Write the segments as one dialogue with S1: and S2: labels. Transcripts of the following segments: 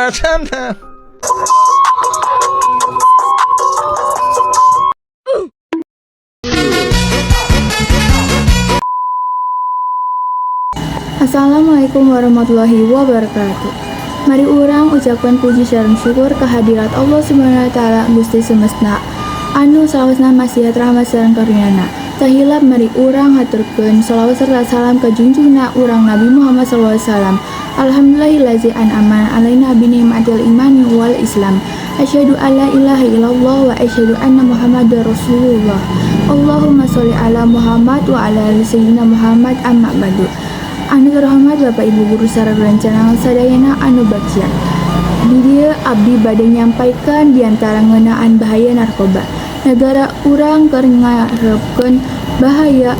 S1: acan.
S2: Assalamualaikum warahmatullahi wabarakatuh. Mari urang ucapkan puji sareng syukur kehadirat Allah Subhanahu wa taala Gusti Semesta anu salawasna masihat rahmat sareng karunia-Na. Tahilap mari urang haturkeun shalawat serta salam ka junjungna urang Nabi Muhammad SAW. Alhamdulillahillazi an'ama alaina bi ni'matil imani wal islam. Asyhadu alla ilaha illallah wa asyhadu anna Muhammadar Rasulullah. Allahumma sholli ala Muhammad wa ala ali sayyidina Muhammad amma ba'du. Anu terhormat Bapak Ibu guru sareng rencana sadayana anu bagja. Di dieu abdi bade nyampaikan diantara ngeunaan bahaya narkoba. Negara urang keur ngarepkeun bahaya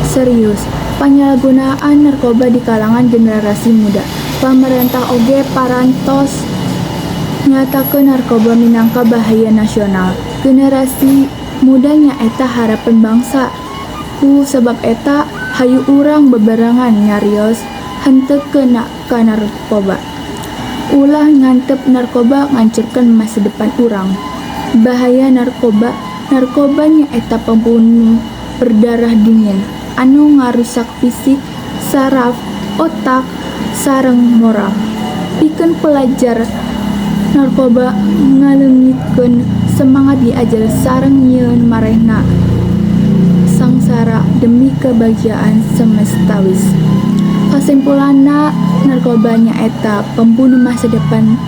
S2: serius penyalahgunaan narkoba di kalangan generasi muda. Pamarentah oge parantos nyatakeun narkoba minangka bahaya nasional. Generasi mudanya eta harapan bangsa. Ku sebab eta hayu urang bebarengan nyarios henteu kena ka narkoba. Ulah ngantep narkoba ngancurkeun masa depan urang. Bahaya narkoba, narkobanya eta pembunuh berdarah dingin anu ngarusak fisik, saraf, otak, sareng moral. Pikeun pelajar narkoba ngaleungitkeun semangat diajar sareng nyieun marehna sangsara demi kebahagiaan semestawis. Kesimpulanna narkobanya eta pembunuh masa depan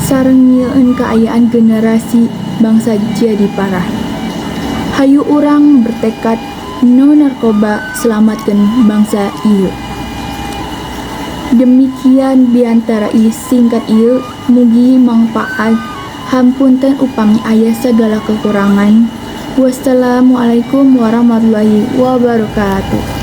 S2: sareng nyieun keayaan generasi bangsa jadi parah. Hayu urang bertekad no narkoba selamatkeun bangsa ieu. Demikian diantara singkat ieu mugi manfaat. Hampunten upami aya segala kekurangan. Wassalamualaikum warahmatullahi wabarakatuh.